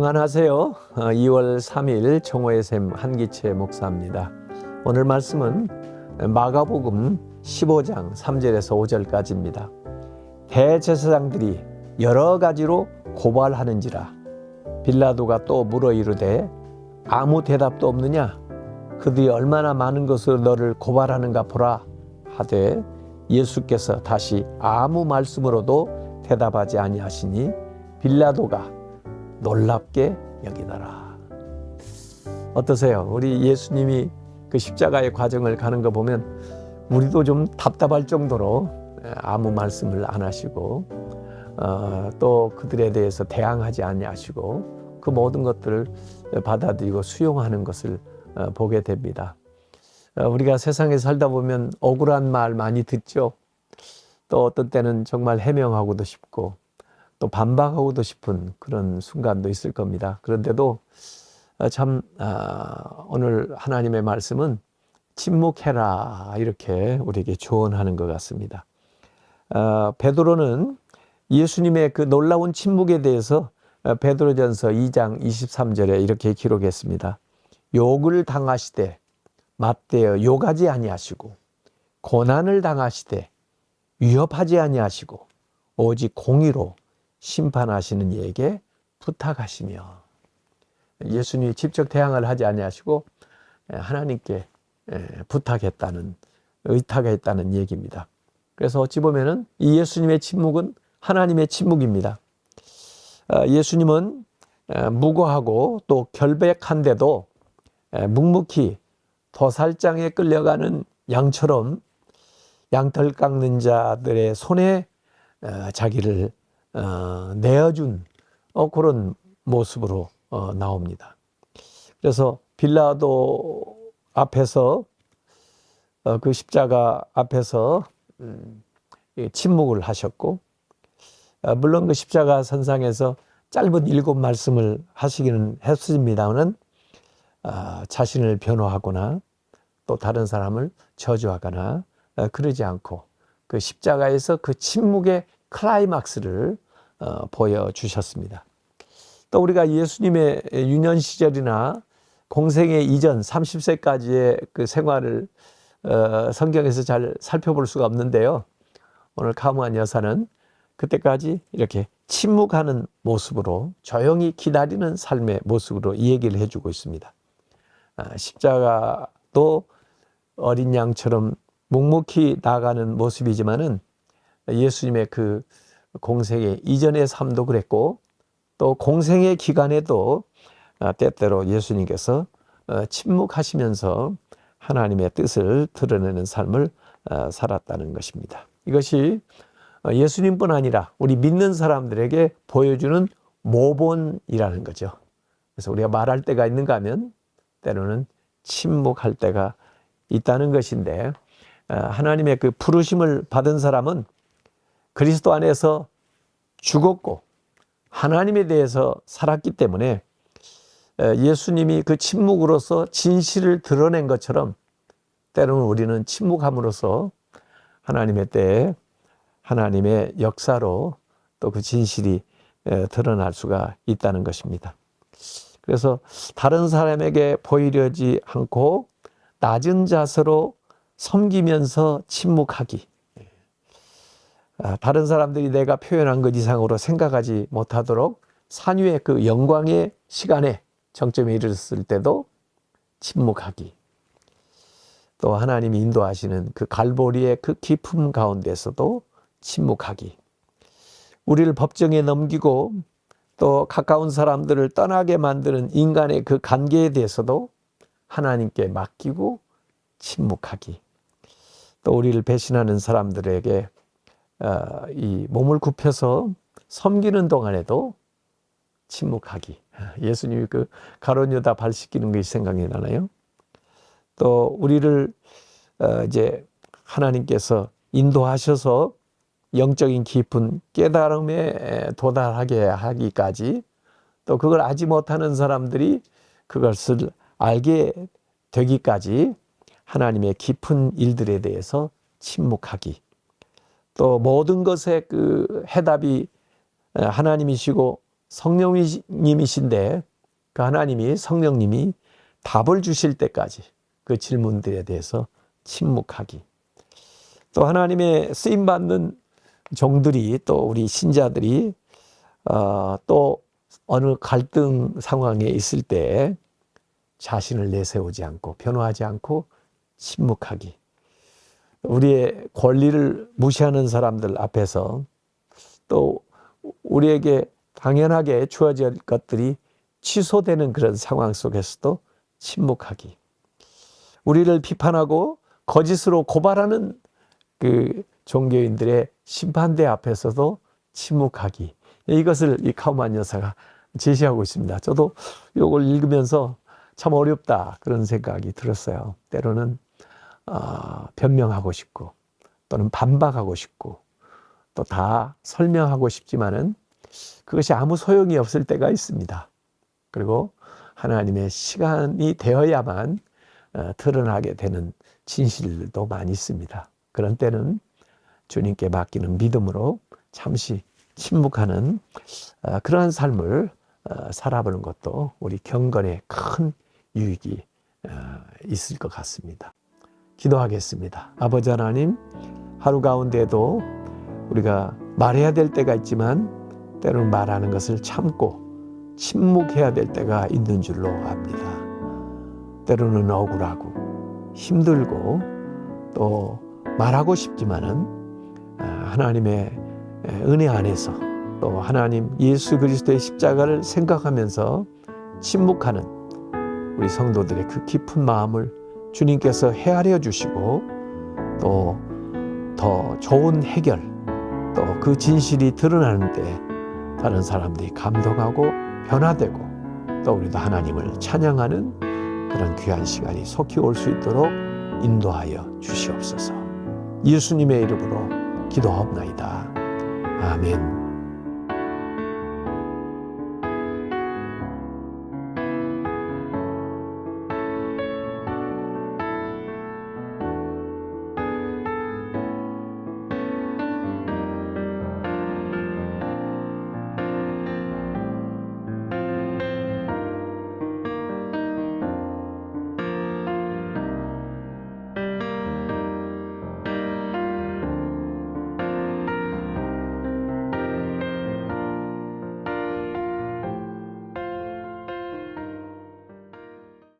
평안하세요. 2월 3일 청호의 샘 한기채 목사입니다. 오늘 말씀은 마가복음 15장 3절에서 5절까지입니다. 대제사장들이 여러 가지로 고발하는지라 빌라도가 또 물어 이르되 아무 대답도 없느냐? 그들이 얼마나 많은 것으로 너를 고발하는가 보라 하되 예수께서 다시 아무 말씀으로도 대답하지 아니하시니 빌라도가 놀랍게 여기더라. 어떠세요? 우리 예수님이 그 십자가의 과정을 가는 거 보면 우리도 좀 답답할 정도로 아무 말씀을 안 하시고 또 그들에 대해서 대항하지 아니하시고 그 모든 것들을 받아들이고 수용하는 것을 보게 됩니다. 우리가 세상에 살다 보면 억울한 말 많이 듣죠. 또 어떤 때는 정말 해명하고도 싶고 또 반박하고도 싶은 그런 순간도 있을 겁니다. 그런데도 참 오늘 하나님의 말씀은 침묵해라 이렇게 우리에게 조언하는 것 같습니다. 베드로는 예수님의 그 놀라운 침묵에 대해서 베드로전서 2장 23절에 이렇게 기록했습니다. 욕을 당하시되 맞대어 욕하지 아니하시고 고난을 당하시되 위협하지 아니하시고 오직 공의로 심판하시는 이에게 부탁하시며 예수님이 직접 대항을 하지 아니하시고 하나님께 부탁했다는 의탁했다는 얘기입니다. 그래서 어찌 보면은 이 예수님의 침묵은 하나님의 침묵입니다. 예수님은 무고하고 또 결백한데도 묵묵히 도살장에 끌려가는 양처럼 양털 깎는 자들의 손에 자기를 내어준 그런 모습으로 나옵니다. 그래서 빌라도 앞에서 그 십자가 앞에서 침묵을 하셨고 물론 그 십자가 선상에서 짧은 7말씀을 하시기는 했습니다만 자신을 변호하거나 또 다른 사람을 저주하거나 그러지 않고 그 십자가에서 그 침묵의 클라이막스를 보여주셨습니다. 또 우리가 예수님의 유년 시절이나 공생의 이전 30세까지의 그 생활을 성경에서 잘 살펴볼 수가 없는데요. 오늘 카무한 여사는 그때까지 이렇게 침묵하는 모습으로 조용히 기다리는 삶의 모습으로 이 얘기를 해주고 있습니다. 십자가도 어린 양처럼 묵묵히 나아가는 모습이지만은 예수님의 그 공생의 이전의 삶도 그랬고 또 공생의 기간에도 때때로 예수님께서 침묵하시면서 하나님의 뜻을 드러내는 삶을 살았다는 것입니다. 이것이 예수님뿐 아니라 우리 믿는 사람들에게 보여주는 모본이라는 거죠. 그래서 우리가 말할 때가 있는가 하면 때로는 침묵할 때가 있다는 것인데 하나님의 그 부르심을 받은 사람은 그리스도 안에서 죽었고 하나님에 대해서 살았기 때문에 예수님이 그 침묵으로서 진실을 드러낸 것처럼 때로는 우리는 침묵함으로써 하나님의 때에 하나님의 역사로 또 그 진실이 드러날 수가 있다는 것입니다. 그래서 다른 사람에게 보이려지 않고 낮은 자세로 섬기면서 침묵하기. 다른 사람들이 내가 표현한 것 이상으로 생각하지 못하도록 산유의 그 영광의 시간에 정점에 이르렀을 때도 침묵하기. 또 하나님이 인도하시는 그 갈보리의 그 깊음 가운데서도 침묵하기. 우리를 법정에 넘기고 또 가까운 사람들을 떠나게 만드는 인간의 그 관계에 대해서도 하나님께 맡기고 침묵하기. 또 우리를 배신하는 사람들에게 이 몸을 굽혀서 섬기는 동안에도 침묵하기. 예수님이 그 가룟 유다 발 씻기는 것이 생각이 나나요? 또 우리를 이제 하나님께서 인도하셔서 영적인 깊은 깨달음에 도달하게 하기까지 또 그걸 알지 못하는 사람들이 그것을 알게 되기까지 하나님의 깊은 일들에 대해서 침묵하기. 또 모든 것의 그 해답이 하나님이시고 성령님이신데 그 하나님이 성령님이 답을 주실 때까지 그 질문들에 대해서 침묵하기. 또 하나님의 쓰임받는 종들이 또 우리 신자들이 또 어느 갈등 상황에 있을 때 자신을 내세우지 않고 변호하지 않고 침묵하기. 우리의 권리를 무시하는 사람들 앞에서 또 우리에게 당연하게 주어질 것들이 취소되는 그런 상황 속에서도 침묵하기. 우리를 비판하고 거짓으로 고발하는 그 종교인들의 심판대 앞에서도 침묵하기. 이것을 이 카우만 여사가 제시하고 있습니다. 저도 이걸 읽으면서 참 어렵다 그런 생각이 들었어요. 때로는 변명하고 싶고 또는 반박하고 싶고 또 다 설명하고 싶지만은 그것이 아무 소용이 없을 때가 있습니다. 그리고 하나님의 시간이 되어야만 드러나게 되는 진실도 많이 있습니다. 그런 때는 주님께 맡기는 믿음으로 잠시 침묵하는 그러한 삶을 살아보는 것도 우리 경건에 큰 유익이 있을 것 같습니다. 기도하겠습니다. 아버지 하나님, 하루 가운데도 우리가 말해야 될 때가 있지만 때로는 말하는 것을 참고 침묵해야 될 때가 있는 줄로 압니다. 때로는 억울하고 힘들고 또 말하고 싶지만은 하나님의 은혜 안에서 또 하나님 예수 그리스도의 십자가를 생각하면서 침묵하는 우리 성도들의 그 깊은 마음을 주님께서 헤아려 주시고 또 더 좋은 해결 또 그 진실이 드러나는 때 다른 사람들이 감동하고 변화되고 또 우리도 하나님을 찬양하는 그런 귀한 시간이 속히 올 수 있도록 인도하여 주시옵소서. 예수님의 이름으로 기도하옵나이다. 아멘.